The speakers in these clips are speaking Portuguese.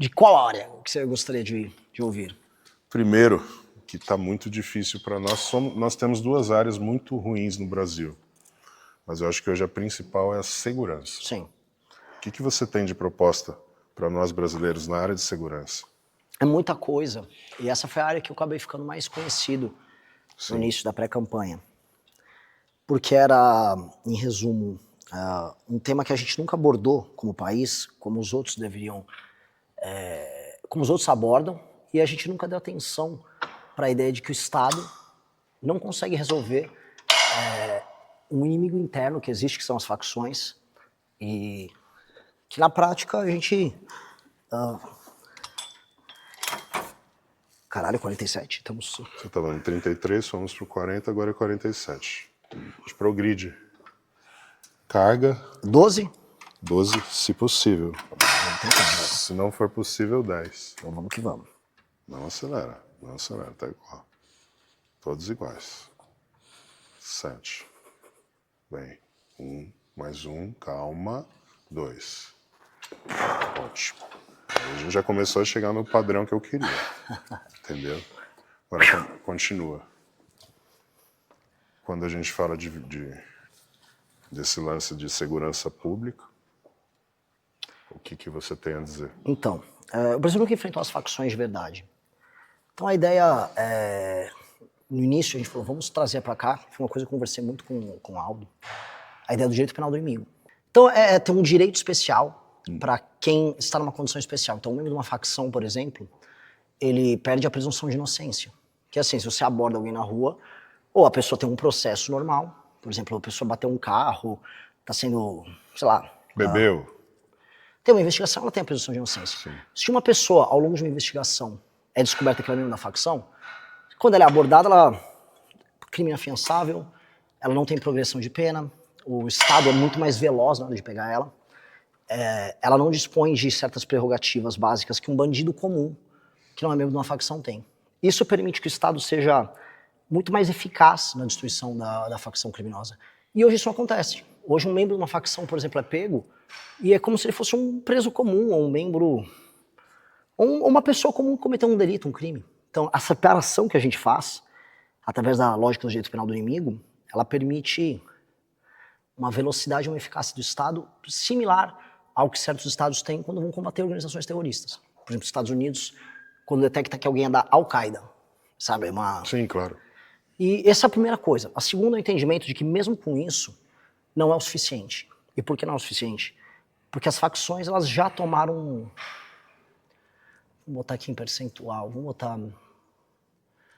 De qual área que você gostaria de ouvir? Primeiro, que está muito difícil para nós, nós temos duas áreas muito ruins no Brasil, mas eu acho que hoje a principal é a segurança. Sim. O que você tem de proposta para nós brasileiros na área de segurança? É muita coisa, e essa foi a área que eu acabei ficando mais conhecido no início da pré-campanha. Porque era, em resumo, um tema que a gente nunca abordou como país, como os outros deveriam, como os outros abordam, e a gente nunca deu atenção para a ideia de que o Estado não consegue resolver um inimigo interno que existe, que são as facções, e que na prática a gente... Caralho, 47, estamos... Você estava em 33, fomos para o 40, agora é 47. A gente progride. Carga. 12? 12, se possível. Se não for possível, 10. Então vamos que vamos. Não acelera, tá igual. Todos iguais. 7. Bem, 1, mais 1, calma, 2. Ótimo. Aí a gente já começou a chegar no padrão que eu queria. Entendeu? Agora continua. Quando a gente fala desse lance de segurança pública, o que você tem a dizer? Então, o Brasil nunca enfrentou as facções de verdade. Então a ideia, no início a gente falou, vamos trazer para cá, foi uma coisa que eu conversei muito com o Aldo, a ideia do direito penal do inimigo. Então tem um direito especial para quem está numa condição especial. Então um membro de uma facção, por exemplo, ele perde a presunção de inocência. Que é assim, se você aborda alguém na rua, ou a pessoa tem um processo normal, por exemplo, a pessoa bateu um carro, está sendo, sei lá... Bebeu. Tem uma investigação, ela tem a presunção de inocência. Sim. Se uma pessoa, ao longo de uma investigação, é descoberta que ela é membro da facção, quando ela é abordada, ela crime inafiançável, ela não tem progressão de pena, o Estado é muito mais veloz na hora de pegar ela, ela não dispõe de certas prerrogativas básicas que um bandido comum, que não é membro de uma facção, tem. Isso permite que o Estado seja muito mais eficaz na destruição da facção criminosa. E hoje isso não acontece. Hoje um membro de uma facção, por exemplo, é pego e é como se ele fosse um preso comum, ou um membro... ou uma pessoa comum que cometeu um delito, um crime. Então a separação que a gente faz, através da lógica do direito penal do inimigo, ela permite uma velocidade e uma eficácia do Estado similar ao que certos estados têm quando vão combater organizações terroristas. Por exemplo, os Estados Unidos, quando detecta que alguém é da Al-Qaeda, sabe? Sim, claro. E essa é a primeira coisa. A segunda é o entendimento de que mesmo com isso, não é o suficiente. E por que não é o suficiente? Porque as facções, elas já tomaram... Vou botar aqui em percentual, vamos botar...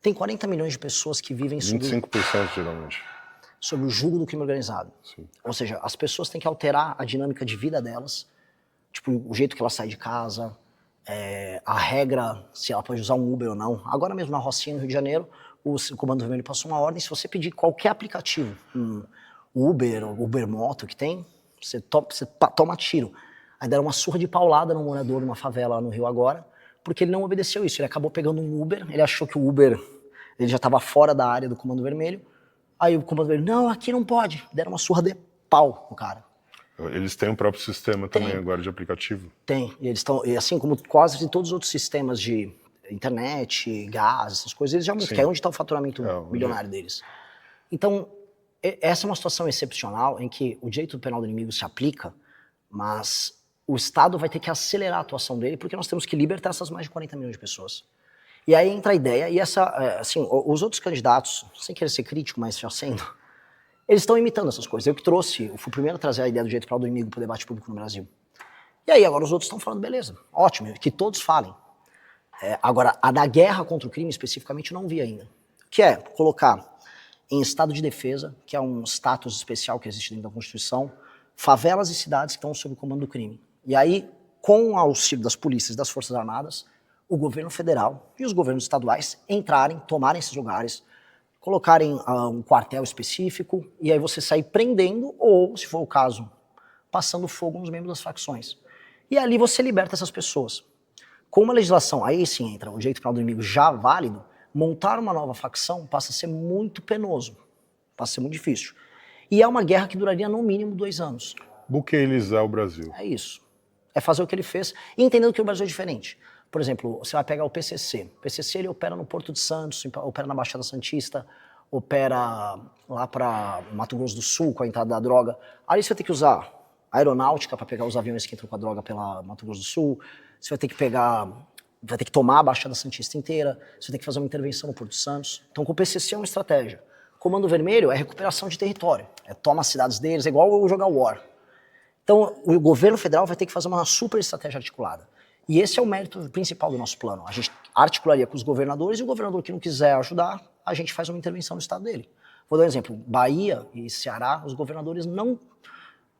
Tem 40 milhões de pessoas que vivem 25% geralmente. Sob o jugo do crime organizado. Sim. Ou seja, as pessoas têm que alterar a dinâmica de vida delas, tipo, o jeito que ela sai de casa, a regra, se ela pode usar um Uber ou não. Agora mesmo na Rocinha, no Rio de Janeiro, o Comando Vermelho passou uma ordem, se você pedir qualquer aplicativo, Uber, Uber Moto que tem, você toma tiro. Aí deram uma surra de paulada no morador numa favela lá no Rio agora, porque ele não obedeceu isso. Ele acabou pegando um Uber, ele achou que o Uber ele já estava fora da área do Comando Vermelho. Aí o Comando Vermelho, não, aqui não pode. Deram uma surra de pau no cara. Eles têm um próprio sistema também agora de aplicativo? Tem. E eles estão, e assim como quase todos os outros sistemas de internet, gás, essas coisas, eles já mudam, que é onde está o faturamento milionário deles. Então, essa é uma situação excepcional em que o direito penal do inimigo se aplica, mas o Estado vai ter que acelerar a atuação dele, porque nós temos que libertar essas mais de 40 milhões de pessoas. E aí entra a ideia, e essa, assim, os outros candidatos, sem querer ser crítico, mas já sendo, eles estão imitando essas coisas. Eu que trouxe, eu fui o primeiro a trazer a ideia do direito penal do inimigo para o debate público no Brasil. E aí agora os outros estão falando, beleza, ótimo, que todos falem. Agora, a da guerra contra o crime especificamente eu não vi ainda. Que é colocar em estado de defesa, que é um status especial que existe dentro da Constituição, favelas e cidades que estão sob o comando do crime. E aí, com o auxílio das polícias e das Forças Armadas, o governo federal e os governos estaduais entrarem, tomarem esses lugares, colocarem um quartel específico, e aí você sair prendendo, ou, se for o caso, passando fogo nos membros das facções. E ali você liberta essas pessoas. Com uma legislação, aí sim entra o direito penal do inimigo já válido, montar uma nova facção passa a ser muito penoso, passa a ser muito difícil. E é uma guerra que duraria no mínimo 2 anos. Buqueilizar o Brasil. É isso. É fazer o que ele fez e entendendo que o Brasil é diferente. Por exemplo, você vai pegar o PCC. O PCC ele opera no Porto de Santos, opera na Baixada Santista, opera lá para Mato Grosso do Sul com a entrada da droga. Ali você vai ter que usar aeronáutica para pegar os aviões que entram com a droga pela Mato Grosso do Sul. Você vai ter que pegar, vai ter que tomar a Baixada Santista inteira. Você vai ter que fazer uma intervenção no Porto de Santos. Então, com o PCC é uma estratégia. Comando Vermelho é recuperação de território. É toma as cidades deles, é igual jogar War. Então, o governo federal vai ter que fazer uma super estratégia articulada. E esse é o mérito principal do nosso plano. A gente articularia com os governadores e o governador que não quiser ajudar, a gente faz uma intervenção no estado dele. Vou dar um exemplo. Bahia e Ceará, os governadores não...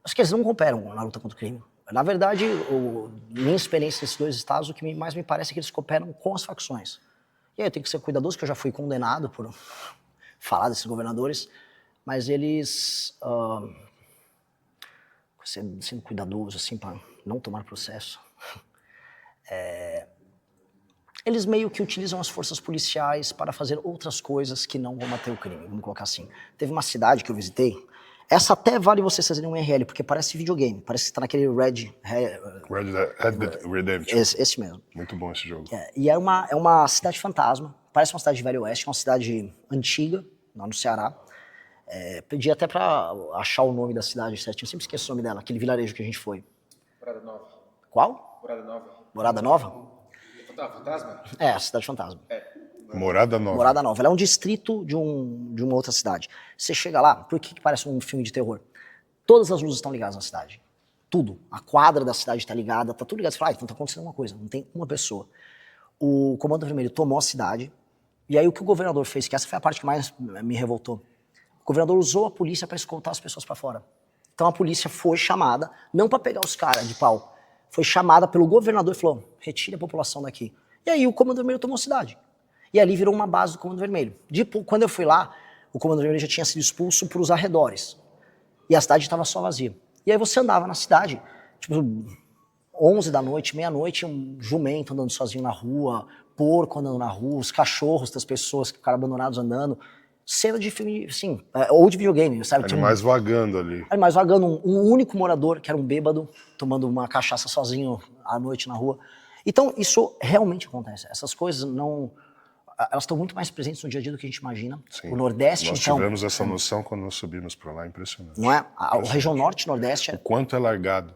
Acho que eles não cooperam na luta contra o crime. Na verdade, minha experiência nesses dois estados, o que mais me parece é que eles cooperam com as facções. E aí eu tenho que ser cuidadoso, porque eu já fui condenado por falar desses governadores, mas eles... sendo cuidadoso, assim, para não tomar processo. Eles meio que utilizam as forças policiais para fazer outras coisas que não combater o crime, vamos colocar assim. Teve uma cidade que eu visitei, essa até vale vocês fazerem um IRL, porque parece videogame, parece que está naquele Red Dead Redemption. Esse mesmo. Muito bom esse jogo. E é uma cidade fantasma, parece uma cidade de Velho Oeste, uma cidade antiga, lá no Ceará. Pedi até pra achar o nome da cidade certinho, eu sempre esqueço o nome dela, aquele vilarejo que a gente foi. Morada Nova. Qual? Morada Nova. Morada Nova? Fantasma? A cidade fantasma. Morada Nova. Morada Nova. Ela é um distrito de uma outra cidade. Você chega lá, por que parece um filme de terror? Todas as luzes estão ligadas na cidade. Tudo. A quadra da cidade está ligada, tá tudo ligado. Você fala, então tá acontecendo alguma coisa. Não tem uma pessoa. O Comando Vermelho tomou a cidade, e aí o que o governador fez, que essa foi a parte que mais me revoltou, o governador usou a polícia para escoltar as pessoas para fora. Então a polícia foi chamada, não para pegar os caras de pau, foi chamada pelo governador e falou, retire a população daqui. E aí o Comando Vermelho tomou a cidade. E ali virou uma base do Comando Vermelho. Quando eu fui lá, o Comando Vermelho já tinha sido expulso para os arredores. E a cidade estava só vazia. E aí você andava na cidade, tipo, 11 da noite, meia-noite, um jumento andando sozinho na rua, porco andando na rua, os cachorros das pessoas que ficaram abandonados andando. Cena de filme, assim, ou de videogame, sabe? Animais vagando ali. Animais vagando, um único morador, que era um bêbado, tomando uma cachaça sozinho à noite na rua. Então, isso realmente acontece. Essas coisas não... Elas estão muito mais presentes no dia a dia do que a gente imagina. Sim. O Nordeste, nós então... Nós tivemos essa noção quando nós subimos para lá, impressionante. Não é? A região Norte e Nordeste... O quanto é largado.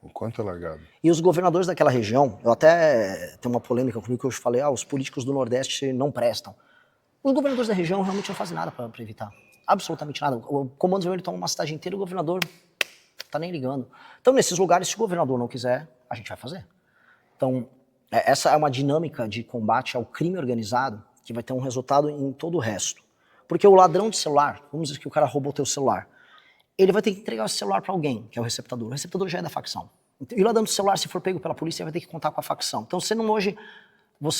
O quanto é largado. E os governadores daquela região, eu até tenho uma polêmica comigo que eu falei, os políticos do Nordeste não prestam. Os governadores da região realmente não fazem nada para evitar. Absolutamente nada. O Comando Vermelho toma uma cidade inteira e o governador tá nem ligando. Então, nesses lugares, se o governador não quiser, a gente vai fazer. Então, essa é uma dinâmica de combate ao crime organizado que vai ter um resultado em todo o resto. Porque o ladrão de celular, vamos dizer que o cara roubou o teu celular, ele vai ter que entregar esse celular para alguém, que é o receptador. O receptador já é da facção. E o ladrão de celular, se for pego pela polícia, vai ter que contar com a facção. Então, você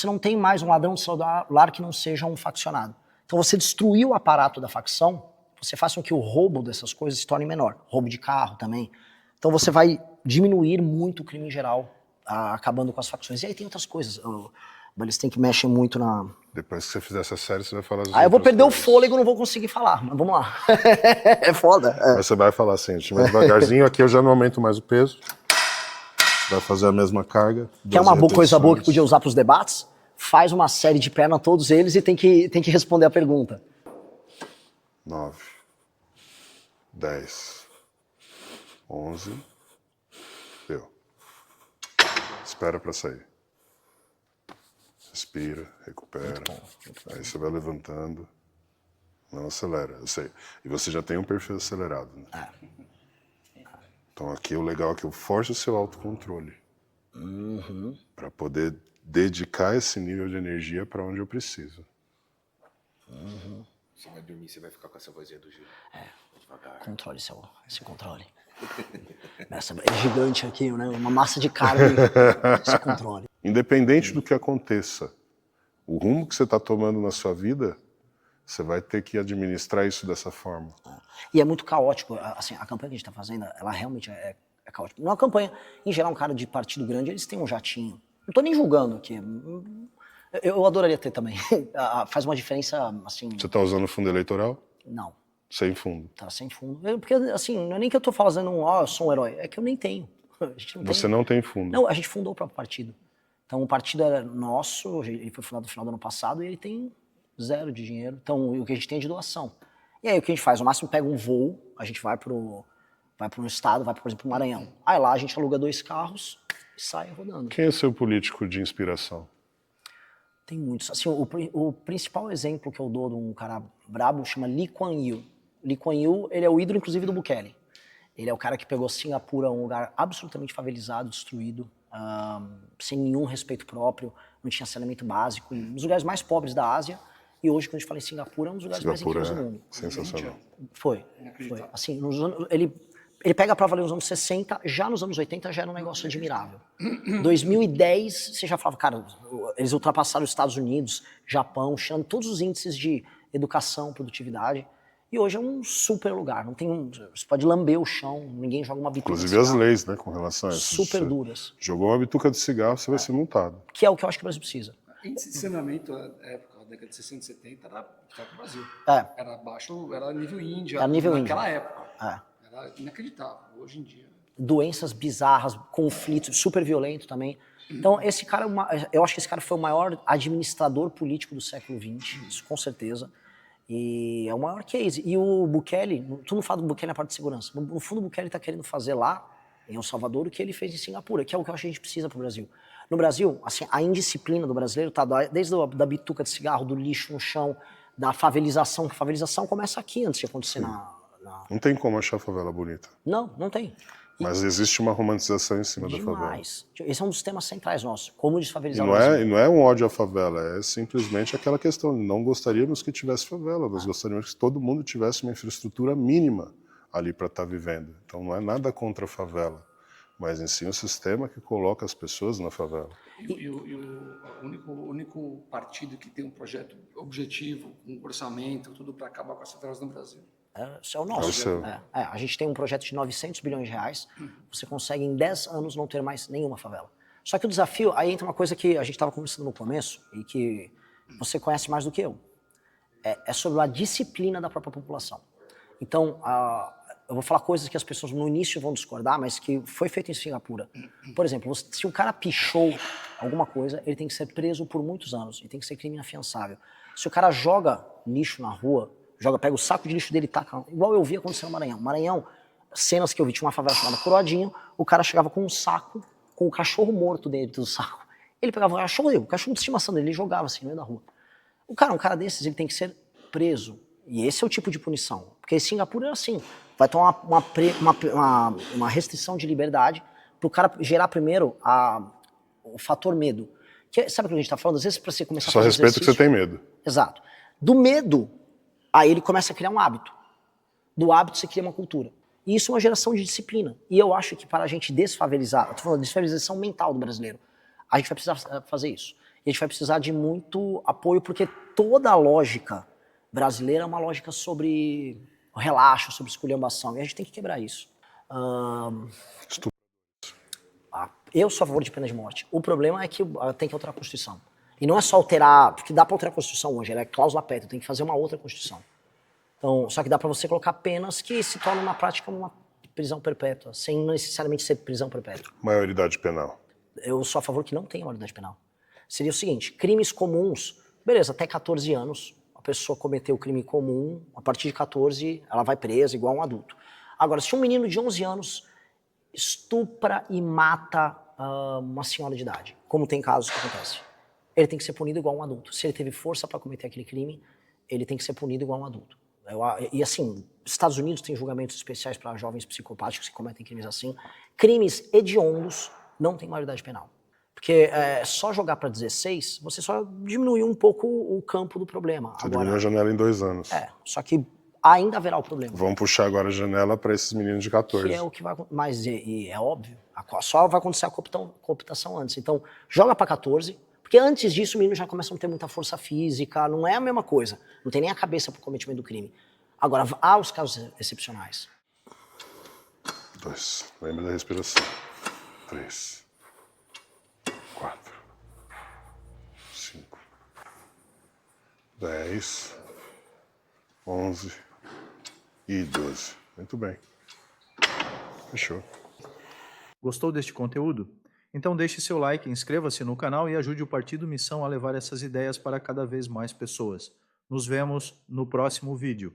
não tem mais um ladrão de celular que não seja um faccionado. Então você destruiu o aparato da facção, você faz com que o roubo dessas coisas se torne menor. Roubo de carro também. Então você vai diminuir muito o crime em geral, acabando com as facções. E aí tem outras coisas. Eles têm que mexer muito na... Depois que você fizer essa série, você vai falar... eu vou perder coisas. O fôlego, não vou conseguir falar, mas vamos lá. É foda. Mas você vai falar assim, vai devagarzinho, aqui eu já não aumento mais o peso. Vai fazer a mesma carga. Que é uma coisa boa que podia usar para os debates. Faz uma série de perna todos eles e tem que responder a pergunta. 9, 10, 11, deu. Espera para sair. Respira, recupera. Muito bom. Aí você vai levantando. Não acelera, eu sei. E você já tem um perfil acelerado, né? Então aqui o legal é que eu forço o seu autocontrole. Para poder dedicar esse nível de energia para onde eu preciso. Você vai dormir, você vai ficar com essa vozinha do Gil. Devagar. Controle esse controle. É gigante aqui, né? Uma massa de carne. Esse controle. Independente do que aconteça, o rumo que você está tomando na sua vida, você vai ter que administrar isso dessa forma. E é muito caótico. Assim, a campanha que a gente está fazendo, ela realmente é caótica. Numa campanha, em geral, um cara de partido grande, eles têm um jatinho. Não estou nem julgando aqui. Eu adoraria ter também. Faz uma diferença, assim... Você está usando fundo eleitoral? Não. Sem fundo? Tá sem fundo. Porque, assim, não é nem que eu estou fazendo eu sou um herói. É que eu nem tenho. A gente Você não tem fundo. Não, a gente fundou o próprio partido. Então o partido era nosso, ele foi fundado no final do ano passado e ele tem 0 de dinheiro. Então o que a gente tem é de doação. E aí o que a gente faz? No máximo pega um voo, a gente vai para um estado, vai, por exemplo, pro Maranhão. Aí lá a gente aluga 2 carros e sai rodando. Quem é seu político de inspiração? Tem muitos. Assim, o principal exemplo que eu dou de um cara brabo chama Lee Kuan Yew. Lee Kuan Yew, ele é o ídolo, inclusive, do Bukele. Ele é o cara que pegou Singapura, um lugar absolutamente favelizado, destruído, sem nenhum respeito próprio, não tinha saneamento básico, um dos lugares mais pobres da Ásia. E hoje, quando a gente fala em Singapura, é um dos lugares mais ricos do mundo. Sensacional. Foi. Assim, ele pega pra valer nos anos 60, já nos anos 80 já era um negócio admirável. 2010, você já falava, cara, eles ultrapassaram os Estados Unidos, Japão, China, todos os índices de educação, produtividade. E hoje é um super lugar. Não tem você pode lamber o chão, ninguém joga uma bituca. Inclusive as leis, né, com relação a isso. Super duras. Jogou uma bituca de cigarro, você vai ser multado. Que é o que eu acho que o Brasil precisa. Índice de saneamento na época, na década de 60 e 70, era pior que o Brasil. Era baixo, era nível Índia. Era nível naquela Índia. época. Era inacreditável. Hoje em dia. Doenças bizarras, conflitos, super violento também. Então, esse cara, eu acho que esse cara foi o maior administrador político do século XX, isso com certeza. E é o maior case. E o Bukele, tu não fala do Bukele na parte de segurança. No fundo, o Bukele está querendo fazer lá, em El Salvador, o que ele fez em Singapura, que é o que eu acho que a gente precisa para o Brasil. No Brasil, assim, a indisciplina do brasileiro tá desde da bituca de cigarro, do lixo no chão, da favelização, que a favelização começa aqui antes de acontecer Não tem como achar a favela bonita. Não tem. Mas existe uma romantização em cima da favela. Demais. Esse é um dos temas centrais nossos, como desfavelizar E o Brasil. não é um ódio à favela, é simplesmente aquela questão, não gostaríamos que tivesse favela, nós gostaríamos que todo mundo tivesse uma infraestrutura mínima ali para estar vivendo. Então não é nada contra a favela, mas em si um sistema que coloca as pessoas na favela. E o único partido que tem um projeto objetivo, um orçamento, tudo para acabar com as favelas no Brasil. Isso é o nosso. É o seu. A gente tem um projeto de 900 bilhões de reais, você consegue em 10 anos não ter mais nenhuma favela. Só que o desafio, aí entra uma coisa que a gente estava conversando no começo e que você conhece mais do que eu. É sobre a disciplina da própria população. Então, eu vou falar coisas que as pessoas no início vão discordar, mas que foi feito em Singapura. Por exemplo, se o cara pichou alguma coisa, ele tem que ser preso por muitos anos e tem que ser crime inafiançável. Se o cara joga lixo na rua, pega o saco de lixo dele e taca, igual eu vi acontecer no Maranhão. Maranhão, cenas que eu vi, tinha uma favela chamada Coroadinho, o cara chegava com um saco, com o cachorro morto dentro do saco. Ele pegava o cachorro de estimação dele, ele jogava assim no meio da rua. Um cara desses, ele tem que ser preso. E esse é o tipo de punição. Porque em Singapura é assim, vai ter uma restrição de liberdade para o cara gerar primeiro o fator medo. Sabe o que a gente está falando? Às vezes, para você começar a fazer respeito que você tem medo. Exato. Do medo, aí ele começa a criar um hábito. Do hábito você cria uma cultura. E isso é uma geração de disciplina. E eu acho que para a gente desfavelizar, eu tô falando de desfavelização mental do brasileiro, a gente vai precisar fazer isso. E a gente vai precisar de muito apoio, porque toda a lógica brasileira é uma lógica sobre relaxo, sobre esculhambação. E a gente tem que quebrar isso. Eu sou a favor de pena de morte. O problema é que tem que alterar a Constituição. E não é só alterar, porque dá para alterar a Constituição hoje, ela é cláusula pétrea, tem que fazer uma outra Constituição. Então, só que dá para você colocar penas que se tornam na prática uma prisão perpétua, sem necessariamente ser prisão perpétua. Maioridade penal. Eu sou a favor que não tenha maioridade penal. Seria o seguinte, crimes comuns, beleza, até 14 anos, a pessoa cometeu o crime comum, a partir de 14 ela vai presa igual um adulto. Agora, se um menino de 11 anos estupra e mata uma senhora de idade, como tem casos que acontecem, ele tem que ser punido igual um adulto. Se ele teve força para cometer aquele crime, ele tem que ser punido igual um adulto. E assim, Estados Unidos tem julgamentos especiais para jovens psicopáticos que cometem crimes assim. Crimes hediondos não tem maioridade penal. Porque só jogar para 16, você só diminuiu um pouco o campo do problema. Você diminuiu a janela em 2 anos. Só que ainda haverá o problema. Vamos puxar agora a janela para esses meninos de 14. Que é o que vai acontecer. Mas é óbvio, só vai acontecer a cooptação antes. Então, joga para 14, porque antes disso o menino já começa a ter muita força física, não é a mesma coisa. Não tem nem a cabeça para o cometimento do crime. Agora, há os casos excepcionais. 2. Lembra da respiração. 3. 4. 5. 10. 11. E 12. Muito bem. Fechou. Gostou deste conteúdo? Então deixe seu like, inscreva-se no canal e ajude o Partido Missão a levar essas ideias para cada vez mais pessoas. Nos vemos no próximo vídeo.